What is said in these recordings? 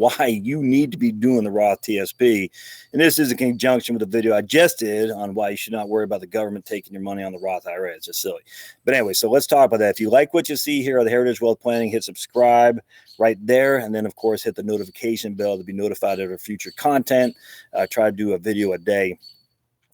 why you need to be doing the Roth TSP. And this is in conjunction with the video I just did on why you should not worry about the government taking your money on the Roth IRA. It's just silly. But anyway, so let's talk about that. If you like what you see here on the Heritage Wealth Planning, hit subscribe right there. And then, of course, hit the notification bell to be notified of our future content. Try to do a video a day.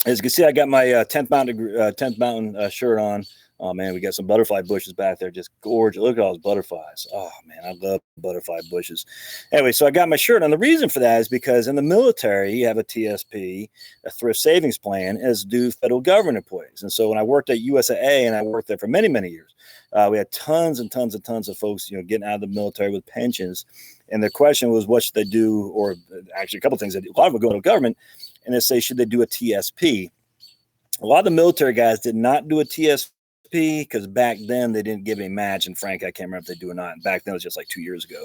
As you can see, I got my 10th Mountain shirt on. Oh, man, we got some butterfly bushes back there. Just gorgeous. Look at all those butterflies. Oh, man, I love butterfly bushes. Anyway, so I got my shirt on. The reason for that is because in the military, you have a TSP, a thrift savings plan, as do federal government employees. And so when I worked at USAA, and I worked there for many, many years, we had tons and tons and tons of folks, getting out of the military with pensions. And the question was, what should they do? Or actually, a couple of things. A lot of them go to government, and they say, should they do a TSP? A lot of the military guys did not do a TSP because back then they didn't give any match. And Frank, I can't remember if they do or not. And back then it was just like 2 years ago.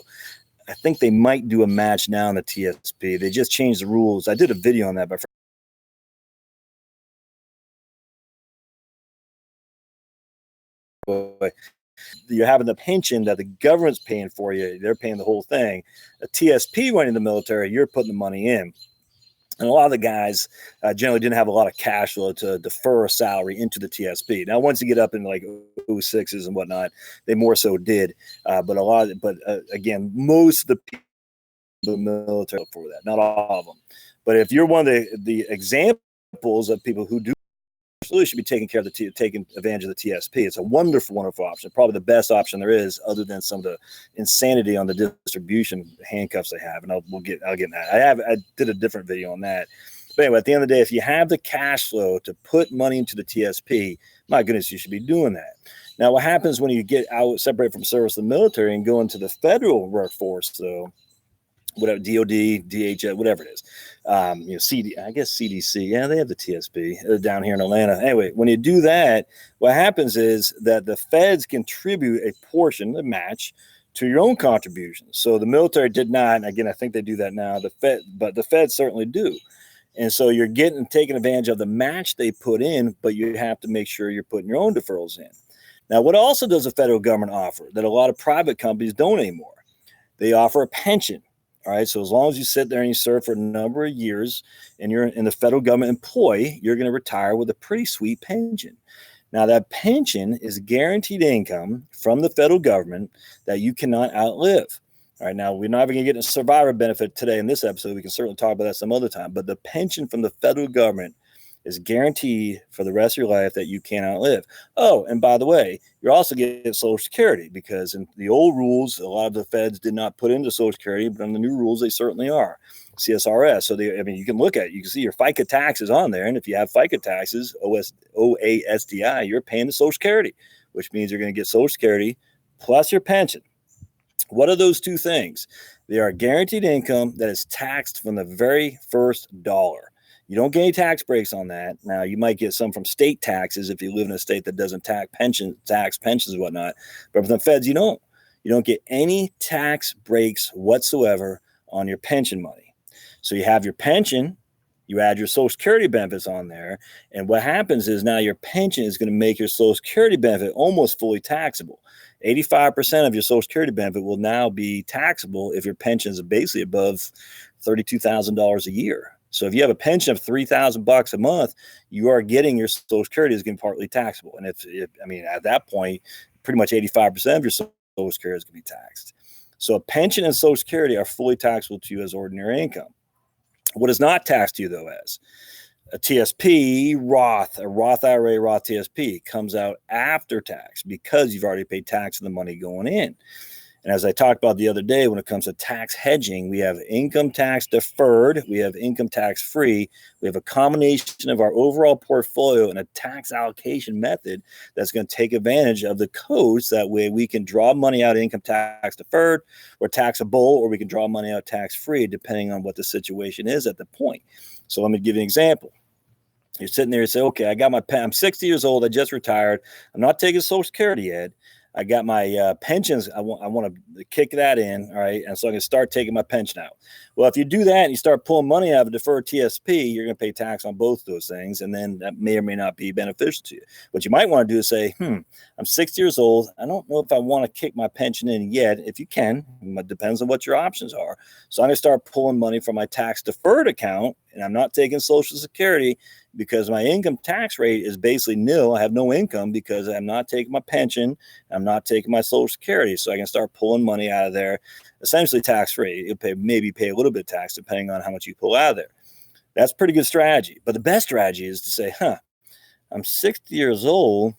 I think they might do a match now in the TSP. They just changed the rules. I did a video on that, but you're having the pension that the government's paying for you. They're paying the whole thing. A TSP went in the military, you're putting the money in. And a lot of the guys generally didn't have a lot of cash flow to defer a salary into the TSP. Now, once you get up in like 06s and whatnot, they more so did. But again, most of the people in the military for that, not all of them. But if you're one of the examples of people who do, really should be taking advantage of the TSP. It's a wonderful, wonderful option. Probably the best option there is, other than some of the insanity on the distribution handcuffs they have. And I'll get in that. I did a different video on that. But anyway, at the end of the day, if you have the cash flow to put money into the TSP, my goodness, you should be doing that. Now, what happens when you get out, separate from service in the military and go into the federal workforce, though, whatever, DOD, DHS, whatever it is, I guess CDC, yeah, they have the TSP down here in Atlanta. Anyway, when you do that, what happens is that the feds contribute a portion, a match, to your own contributions. So the military did not, and again, I think they do that now, but the feds certainly do. And so you're taking advantage of the match they put in, but you have to make sure you're putting your own deferrals in. Now, what also does the federal government offer that a lot of private companies don't anymore? They offer a pension. All right. So as long as you sit there and you serve for a number of years and you're in the federal government employee, you're going to retire with a pretty sweet pension. Now, that pension is guaranteed income from the federal government that you cannot outlive. All right. Now, we're not even going to get a survivor benefit today in this episode. We can certainly talk about that some other time. But the pension from the federal government is guaranteed for the rest of your life that you can't outlive. Oh, and by the way, you're also getting Social Security, because in the old rules, a lot of the feds did not put into Social Security, but in the new rules, they certainly are. CSRS. So you can look at it. You can see your FICA taxes on there. And if you have FICA taxes, OASDI, you're paying the Social Security, which means you're going to get Social Security plus your pension. What are those two things? They are guaranteed income that is taxed from the very first dollar. You don't get any tax breaks on that. Now, you might get some from state taxes if you live in a state that doesn't tax pensions and whatnot. But from the feds, you don't. You don't get any tax breaks whatsoever on your pension money. So you have your pension, you add your Social Security benefits on there, and what happens is now your pension is going to make your Social Security benefit almost fully taxable. 85% of your Social Security benefit will now be taxable if your pension is basically above $32,000 a year. So if you have a pension of $3,000 a month, you are getting your Social Security is going to be partly taxable. And at that point, pretty much 85% of your Social Security is going to be taxed. So a pension and Social Security are fully taxable to you as ordinary income. What is not taxed to you, though, as a TSP, a Roth IRA, Roth TSP comes out after tax because you've already paid tax on the money going in. And as I talked about the other day, when it comes to tax hedging, we have income tax deferred, we have income tax free, we have a combination of our overall portfolio and a tax allocation method that's going to take advantage of the codes. That way we can draw money out of income tax deferred or taxable, or we can draw money out tax free, depending on what the situation is at the point. So let me give you an example. You're sitting there and say, okay, I'm 60 years old, I just retired, I'm not taking Social Security yet. I got my pensions. I want to kick that in. All right. And so I can start taking my pension out. Well, if you do that and you start pulling money out of a deferred TSP, you're going to pay tax on both those things. And then that may or may not be beneficial to you. What you might want to do is say, I'm 60 years old. I don't know if I want to kick my pension in yet. If you can, it depends on what your options are. So I'm going to start pulling money from my tax deferred account, and I'm not taking Social Security because my income tax rate is basically nil. I have no income because I'm not taking my pension. I'm not taking my Social Security. So I can start pulling money out of there, essentially tax free. You'll maybe pay a little bit of tax depending on how much you pull out of there. That's a pretty good strategy. But the best strategy is to say, I'm 60 years old.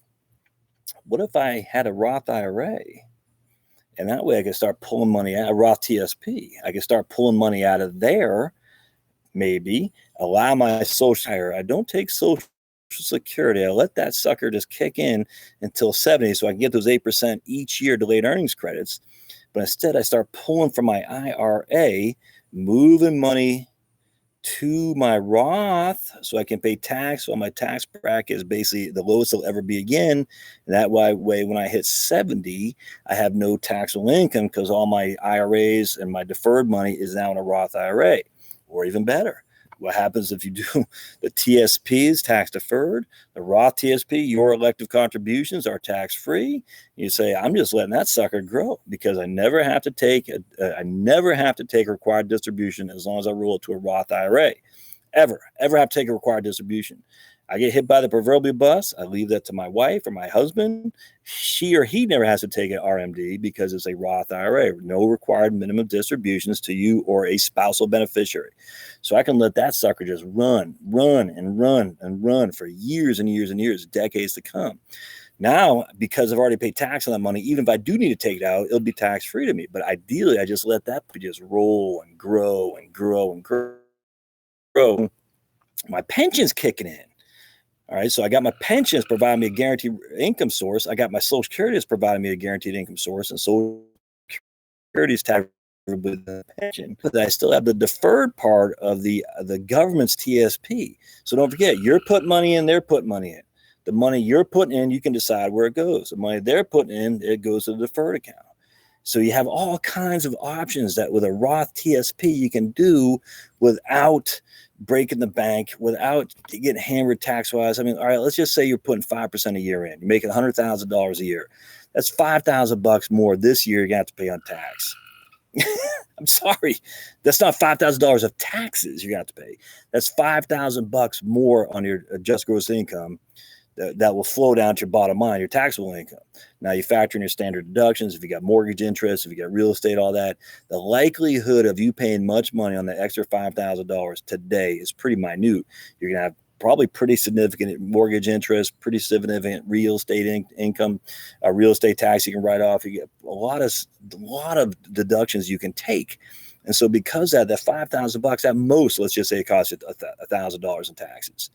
What if I had a Roth IRA? And that way I can start pulling money out of Roth TSP. I can start pulling money out of there, maybe allow my social. I don't take Social Security. I let that sucker just kick in until 70 so I can get those 8% each year delayed earnings credits. But instead, I start pulling from my IRA, moving money to my Roth so I can pay tax while my tax bracket is basically the lowest it'll ever be again. And that way, when I hit 70, I have no taxable income because all my IRAs and my deferred money is now in a Roth IRA. Or even better, what happens if you do the TSP is tax deferred, the Roth TSP, your elective contributions are tax free. You say, I'm just letting that sucker grow because I never have to take required distribution as long as I roll it to a Roth IRA. Ever have to take a required distribution. I get hit by the proverbial bus. I leave that to my wife or my husband. She or he never has to take an RMD because it's a Roth IRA. No required minimum distributions to you or a spousal beneficiary. So I can let that sucker just run for years and years and years, decades to come. Now, because I've already paid tax on that money, even if I do need to take it out, it'll be tax free to me. But ideally, I just let that just roll and grow and grow and grow. My pension's kicking in. All right, so I got my pensions providing me a guaranteed income source. I got my Social Security is providing me a guaranteed income source, and Social Security is taxed with the pension. But I still have the deferred part of the government's TSP. So don't forget, you're putting money in, they're putting money in. The money you're putting in, you can decide where it goes. The money they're putting in, it goes to the deferred account. So you have all kinds of options that with a Roth TSP you can do without breaking the bank, without getting hammered tax-wise. I mean, all right, let's just say you're putting 5% a year in. You're making $100,000 a year. That's $5,000 more this year you're going to have to pay on tax. I'm sorry. That's not $5,000 of taxes you're going to have to pay. That's $5,000 more on your adjusted gross income that will flow down to your bottom line, your taxable income. Now you factor in your standard deductions. If you got mortgage interest, if you got real estate, all that, the likelihood of you paying much money on the extra $5,000 today is pretty minute. You're going to have probably pretty significant mortgage interest, pretty significant real estate income, real estate tax you can write off. You get a lot of deductions you can take. And so because of that $5,000 at most, let's just say it costs you $1,000 in taxes.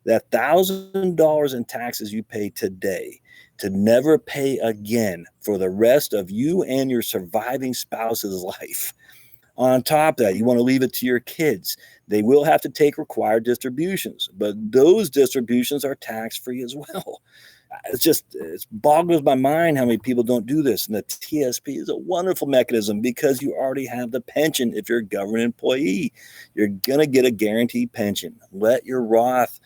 That $1,000 in taxes you pay today to never pay again for the rest of you and your surviving spouse's life. On top of that, you want to leave it to your kids. They will have to take required distributions, but those distributions are tax-free as well. It boggles my mind how many people don't do this. And the TSP is a wonderful mechanism because you already have the pension. If you're a government employee, you're going to get a guaranteed pension. Let your Roth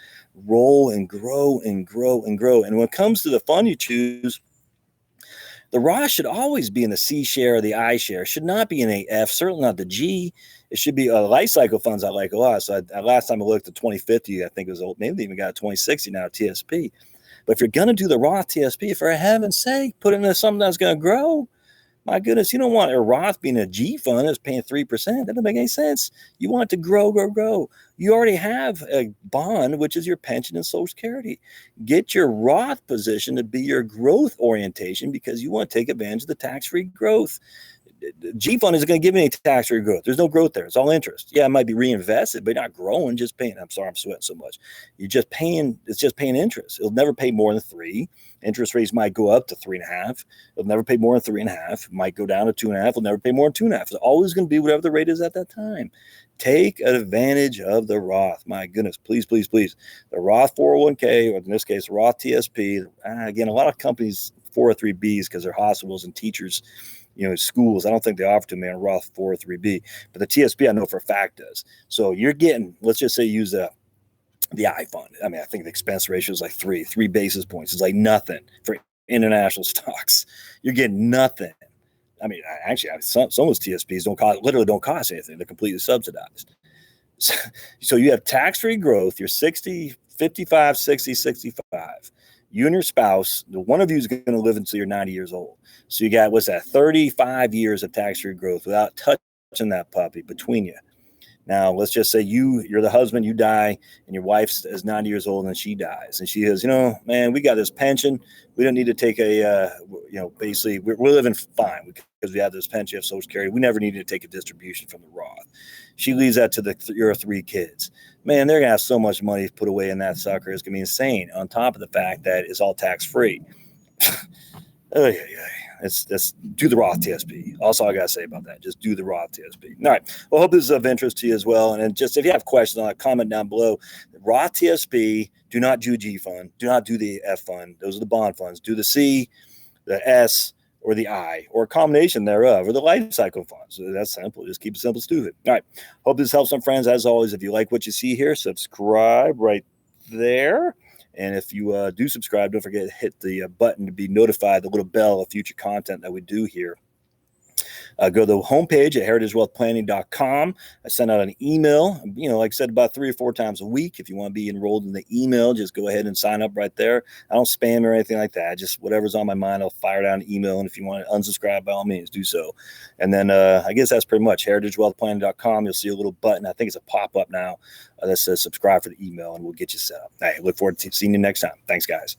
roll and grow and grow and grow. And when it comes to the fund you choose, the Roth should always be in the C share or the I share. It should not be in a F, certainly not the G. It should be life cycle funds I like a lot. So last time I looked at 2050, I think it was old. Maybe they even got a 2060 now, TSP. But if you're going to do the Roth TSP, for heaven's sake, put it into something that's going to grow. My goodness, you don't want a Roth being a G fund that's paying 3%. That doesn't make any sense. You want it to grow, grow, grow. You already have a bond, which is your pension and Social Security. Get your Roth position to be your growth orientation because you want to take advantage of the tax-free growth. G fund isn't going to give any tax-free growth. There's no growth there. It's all interest. Yeah, it might be reinvested, but not growing, just paying. I'm sorry, I'm sweating so much. It's just paying interest. It'll never pay more than 3. Interest rates might go up to 3.5. It'll never pay more than 3.5. It might go down to 2.5. It'll never pay more than 2.5. It's always going to be whatever the rate is at that time. Take advantage of the Roth. My goodness, please, please, please. The Roth 401k, or in this case, Roth TSP. Again, a lot of companies 403Bs because they're hospitals and teachers, schools. I don't think they offer to me on Roth 403B, but the TSP I know for a fact does. So you're getting, let's just say, use the I fund. I mean, I think the expense ratio is like three basis points. It's like nothing for international stocks. You're getting nothing. I mean, actually, some of those TSPs literally don't cost anything. They're completely subsidized. So you have tax-free growth. You're 60, 55, 60, 65. You and your spouse, the one of you is going to live until you're 90 years old. So you got, 35 years of tax-free growth without touching that puppy between you. Now, let's just say you're the husband, you die, and your wife is 90 years old and she dies. And she says, man, we got this pension. We don't need to take basically we're living fine because we have this pension, we have Social Security. We never needed to take a distribution from the Roth. She leaves that to your 3 kids. Man, they're going to have so much money put away in that sucker. It's going to be insane, on top of the fact that it's all tax-free. Oh, yeah. Let's do the Roth TSP. Also, I got to say about that. Just do the Roth TSP. All right. Well, I hope this is of interest to you as well. And then just if you have questions on it, comment down below. Roth TSP, do not do G fund. Do not do the F fund. Those are the bond funds. Do the C, the S, or the I, or a combination thereof, or the life cycle funds. So that's simple. Just keep it simple, stupid. All right. Hope this helps some friends. As always, if you like what you see here, subscribe right there. And if you do subscribe, don't forget to hit the button to be notified, the little bell of future content that we do here. Go to the homepage at heritagewealthplanning.com. I send out an email, like I said, about 3 or 4 times a week. If you want to be enrolled in the email, just go ahead and sign up right there. I don't spam or anything like that. Just whatever's on my mind, I'll fire down an email. And if you want to unsubscribe, by all means, do so. And then I guess that's pretty much heritagewealthplanning.com. You'll see a little button. I think it's a pop-up now that says subscribe for the email, and we'll get you set up. Hey, look forward to seeing you next time. Thanks, guys.